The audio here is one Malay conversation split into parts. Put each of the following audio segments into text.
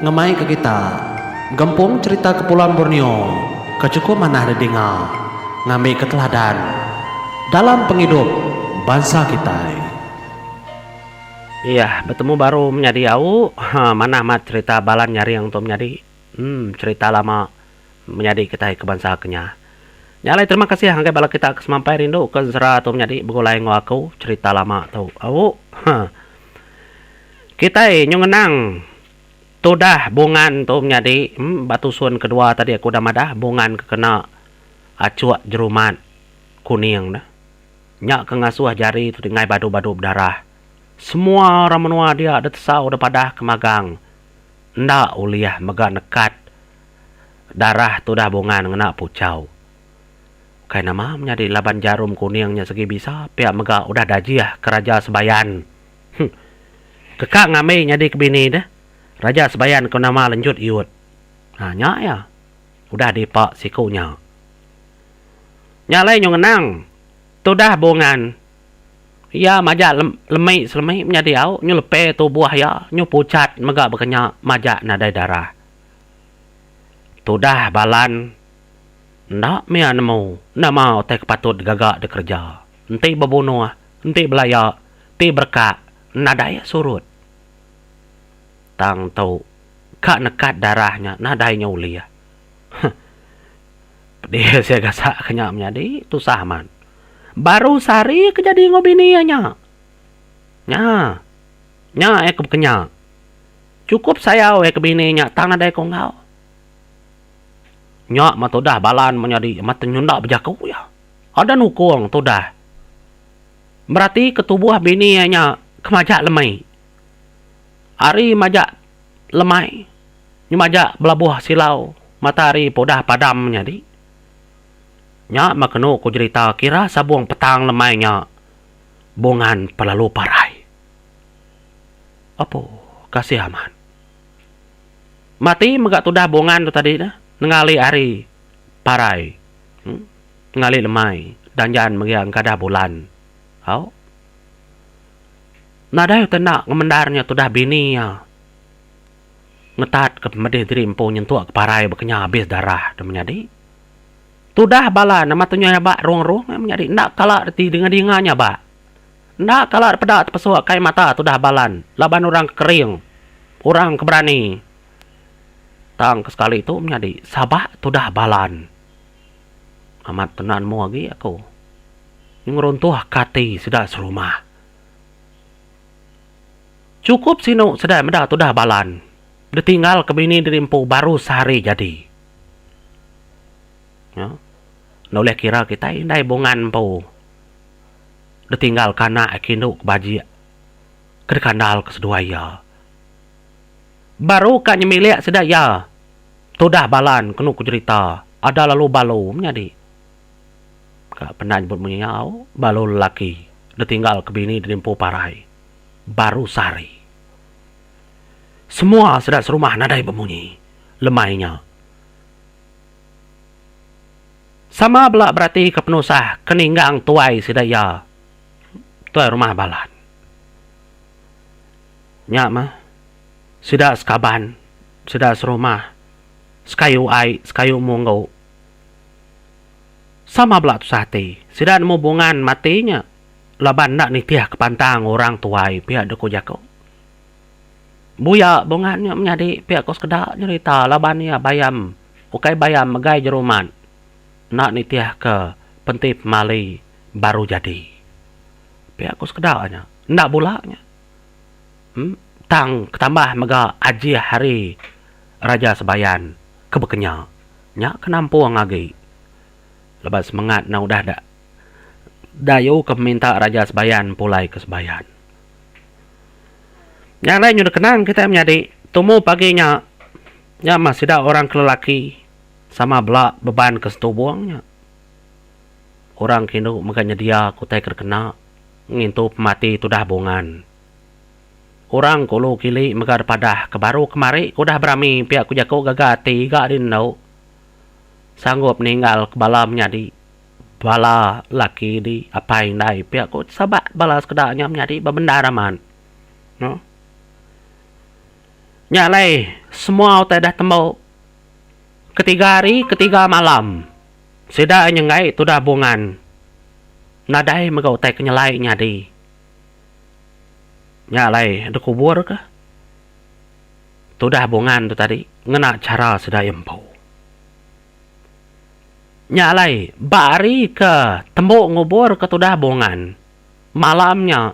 ngemai ke kita. Gempung cerita Kepulauan Borneo, kecukup manah dengar, ngambil keteladan dalam penghidup bangsa kita. Iya, bertemu baru menjadi au. Mana mat cerita balan nyari yang tuh menjadi. Cerita lama menjadi kita kebangsa kenya. Nyalai terima kasih hanggai bala kita kesemampai rindu ke zera tuh menjadi begulai aku cerita lama tuh. Au. Kita nyungenang tuh dah bungan tuh menjadi batu sun kedua tadi aku dah madah bungan kekena acuak jerumat kuning dah. Nyak kengasuh jari tu dengai badu-badu berdarah. Semua orang menua dia ada tesau ada padah kemagang. Ndak uliah mega nekat. Darah tu dah bungan ngena pucau. Kayak nama menjadi laban jarum kuningnya segi bisa. Pihak mega udah dajiah ke Raja Sebayan. Kekak ngamai nyadi kebini dah. Raja Sebayan ke nama lanjut iut. Nyak ya. Udah dipak sikunya. Nyalai nyungenang. Tu dah bungan. Ya majak lemai selemai menjadi au nyu lepe tu buah ya nyu pucat mega bekenya majak nadai darah. Tu dah balan ndak mea nemu nama teh patut gagak de kerja. Enti bebunuh, enti belaya, ti berkak nadai surut. Tang tau kak nekat darahnya nadainya ulia. Dia saya gasak kenya menjadi tu sahman. Baru sehari kejadi ngobinianya. Nya ekep kenya. Cukup saya kebininya tang nadai kongau. Nya matodah balan menjadi matenyunda bejaku ya. Ada nukung todah. Berarti ketubuh bininya kemajak lemai. Ari majak lemai. Nyu majak belabuh silau. Matahari podah padam menjadi. Nya makenu ku cerita kira sabuang petang lemainya bungan pelalu parai. Apa kasih aman. Mati megak tudah bungan tu tadi dah ningali ari parai. Ngali lemai dan jangan mengiang kada bulan. Au. Nadai tenak ngemendarnya tudah bini ya. Ngetat ke medih dirimpo nyentuh ke parai bekenya habis darah dan menjadi. Tudah bala nama tunya ba rong-rong menjadi ndak kala reti dengar-dengarnya ba. Ndak kala pedak pesuk kai mata tudah balan. Laban orang kering. Orang keberani. Tang sekali itu menjadi sabak tudah balan. Amat tenanmu lagi aku. Yang runtuh kati sudah serumah. Cukup sinu sudah medak tudah balan. Ditinggal kebini dirimpu baru sehari jadi. Ya. Noleh kira kita indai bungan po. Ditinggal kana akinduk baji. Kedekandal keseduaya. Baru kan nyemilik sedaya. Tudah balan kenu ku cerita. Ada lalu balo menjadi. Kak pernah nyebut menyau. Balo lelaki. Ditinggal kebini dirimpu parai. Baru sari. Semua sudah serumah nadai bemunyi. Lemainya. Sama belak berarti kepenusah keninggang tuai sidaya. Tuai rumah balan. Nyak mah. Sida sekaban. Sida serumah. Sekayu ai, sekayu munggu. Sama belak tu sate. Sida nemu bungan matinya. Laban nak nitiah kepantang orang tuai pihak deku jako. Buya bungannya menjadi pihak kos kedak cerita. Laban ya bayam. Ukai bayam megai jeruman. Nak nitiah ke pentip mali baru jadi. Pihak kus kedaknya. Ndak bulaknya. Tang ketambah mega aji hari Raja Sebayan kebekenya. Nya kenampung lagi. Lepas semangat na udah dak. Dayu ke minta Raja Sebayan pulai ke Sebayan. Yang lain udah kenang kita menjadi. Tumu paginya. Ya masih ada orang kelelaki. Sama belak beban ke setubuangnya. Orang kini makanya dia kutai terkena. Ngintu pemati tu dah bungan. Orang kulu kili megar padah kebaru kemari. Kudah berami pihak kujaku gagati gak dinau. Sanggup meninggal kebala menjadi. Bala laki di apa yang dai. Pihak ku sabat bala sekedaknya menjadi babendaraman. No? Nyalai Semua otai dah tembok. Ketiga hari, ketiga malam. Sida nyengai tu dah bungan. Nadai megau otai kenyalai nyadi. Nyalai ada kubur ke? Tu dah bungan tu tadi. Ngena cara sida empau. Nyalai bari ke tembok ngubur ke tu dah bungan. Malamnya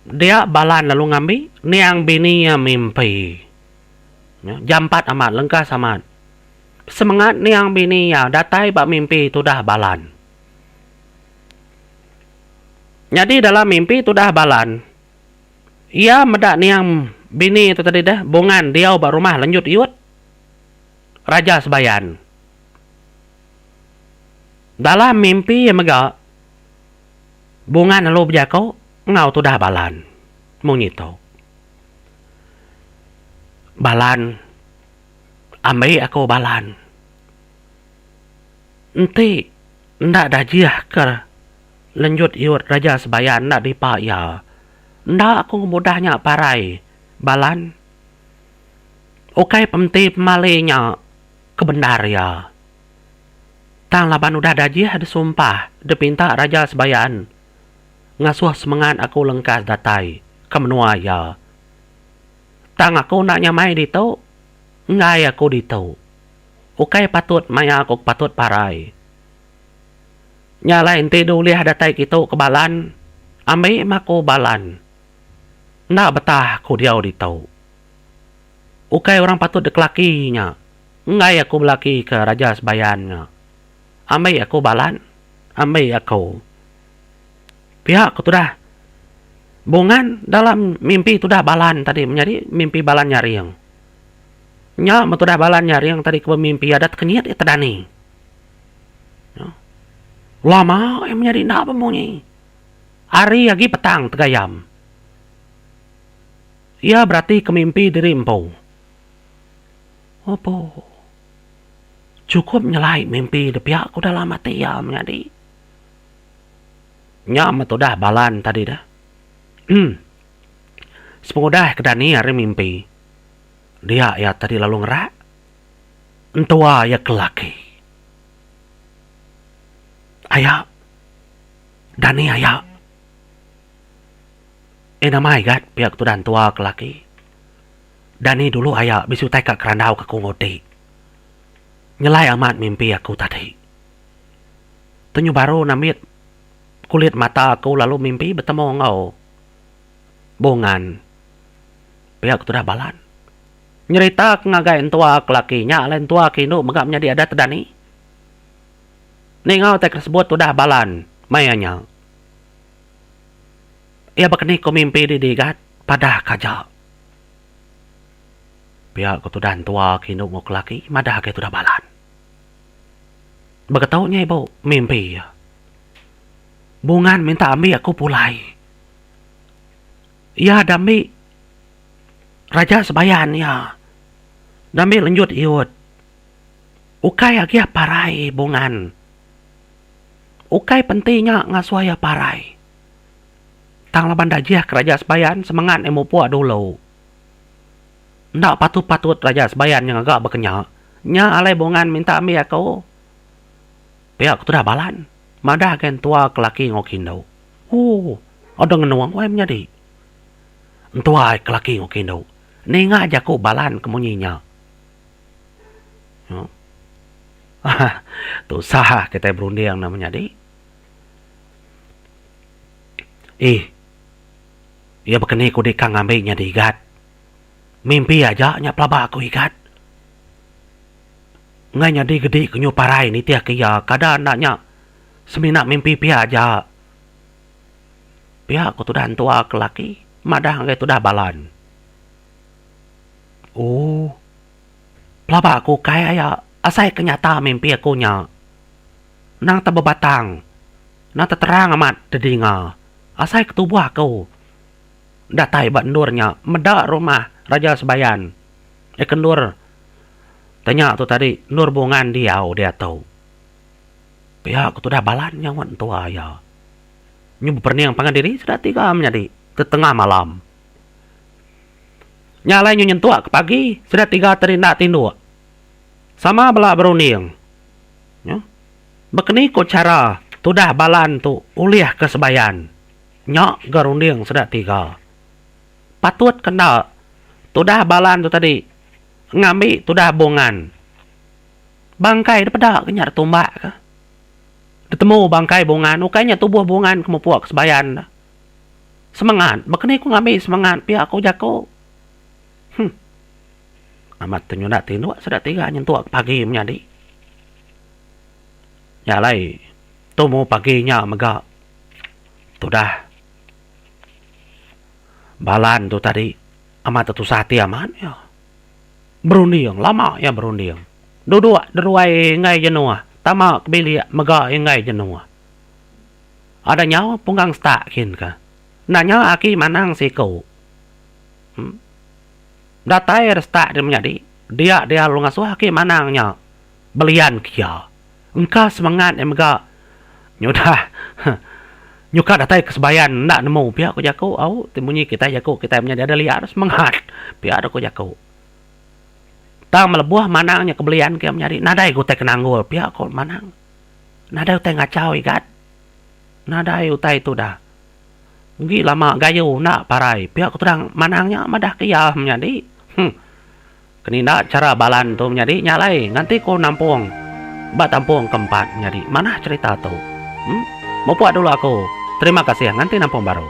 dia balan lalu ngambil niang bini yang mimpi. Jam 4 amat lengkas amat. Semangat niang bini ya datai bak mimpi tu dah balan. Jadi dalam mimpi tu dah balan. Ia medak niang bini tu tadi dah bungan dia bak rumah lanjut iut. Raja Sebayan. Dalam mimpi yang megak bungan lalu berjakau ngau tu dah balan. Mungito. Balan. Ambil aku balan. Nanti ndak dah jiah ke lanjut iut Raja Sebayan ndak dipak ya. Ndak aku mudahnya parai. Balan. Okai pemti pemalainya kebenar ya. Tang laban udah dah jiah disumpah. Dipinta Raja Sebayan. Ngasuh semangat aku lengkas datai. Kemenua ya. Tang aku nak nyamai di tau. Ngai aku di tau. Ukai patut maya aku patut parai. Nyalain tidu liah datai kita ke balan. Ambil mako balan. Nak betah aku diau di tau. Ukai orang patut dekelakinya. Ngai aku belaki ke Raja Sebayannya. Ambil aku balan. Ambil aku. Pihak aku tu dah. Bungan dalam mimpi tu dah balan tadi. Menjadi mimpi balan nyaring. Nya tu dah balan nyaring tadi ke mimpi adat kenyit itu tadani. Lama yang menjadi nak pemunyi. Hari lagi petang tegayam. Ia berarti ke mimpi diri empau. Apa? Cukup nyelai mimpi di pihak aku dalam hati ya menjadi. Nya tu dah balan tadi dah. Semoga kedani hari mimpi. Dia ya tadi lalu ngerak. Entua ya kelaki. Ayak. Dani ayak. Namai gat pihak tu dan tua kelaki. Dani dulu ayak bisu tai kak kerandau ke kungoti. Nyelai amat mimpi aku tadi. Tenyu baru namit kulit mata aku lalu mimpi bertemu ngau. Bungan. Pihak tu dah balan. Nyerita ngagain tua kelakinya lain tua kinu megak menjadi adat tedani. Ningau tek tersebut tu dah balan. Mayanya. Ia bakni ko mimpi di digat pada kaja. Pihak ku tu dan tua kinu ngok laki madah ke tu dah balan. Begetaunya ibu mimpi ya. Bungan minta ambil aku pulai. Ia dami Raja Sebayan ya. Dami lanjut iut. Ukai agi parai bungan. Ukai pentingnya ngasuaya parai. Tang laban dajiah ke Raja Sebayan semangat emu puak dulu. Ndak patut-patut Raja Sebayan yang agak berkenyak. Nya alai bungan minta ambil aku. Pihak tu dah balan. Madah kan tua kelaki ngokin dau. Ada ngenuang wae menjadi. Tua kelaki ngokin dau. Ninga aja ku balan kemunyinya. Tu sah kita berunding namanya di. Ia berkeni ku dikang ambilnya di igat. Mimpi aja nya pelaba aku igat. Ngai nya di gede kenyu parai ni tiak kia kada anaknya. Seminak mimpi pihak aja. Pihak ku tu dah tua kelaki. Madah ngai tu dah balan. Pelaba aku kaya ya. Asai kenyata mimpi aku nya. Nang terbebatang. Nang terterang amat dedinga. Asai ketubuh aku. Datai bandurnya. Medak rumah Raja Sebayan. Kendur. Tanya tu tadi. Nur bungan dia tahu. Pihak tu dah balan yang wan tua ya. Nyu berniang pangan diri sudah 3 menjadi. Tetengah malam. Nyalai nyo nyentuak ke pagi, sudah 3 teri nak tinduk. Sama bela berunding. Ya. Begini ko cara tudah balan tu uliah kesebayan. Nyok gerunding sudah 3. Patut kena tudah balan tu tadi ngambil tudah bongan. Bangkai daripada kenyar tumbak ke. Ketemu bangkai bongan, ukainya tubuh bongan kemupuak kesebayan. Semangat, begini ko ngambil semangat pihak ko jako. Amat tunyo nak tinduk sudah 3 nyentuak pagi menjadi. Nyalai tumu paginya mega. Tudah balan tu tadi amat tu sati aman ya. Berunding lama ya berunding. Dua ngai jenuah. Tama kebilia mega ngai jenuah. Ada nyawa punggang stakin ka. Nanya aki manang si kau. Datai resta dia menjadi. Dia lu ngasuh aki manangnya. Belian kia. Engkau semangat yang mega. Nyudah. Nyuka datai kesebayan nak nemu pihak ko jako au timbunyi kita jako kita menjadi ada liar semangat pihak ko jako tang melebuh manangnya kebelian kia menjadi nadai ko teh kenanggul pihak ko manang nadai teh ngacau ikat nadai utai tu dah ngi lama gayu nak parai pihak ko terang manangnya madah kia menjadi kenina cara balan tu menjadi nyalai nanti ko nampung bat tampung keempat menjadi mana cerita tu mau buat dulu aku. Terima kasih, nanti nampung baru.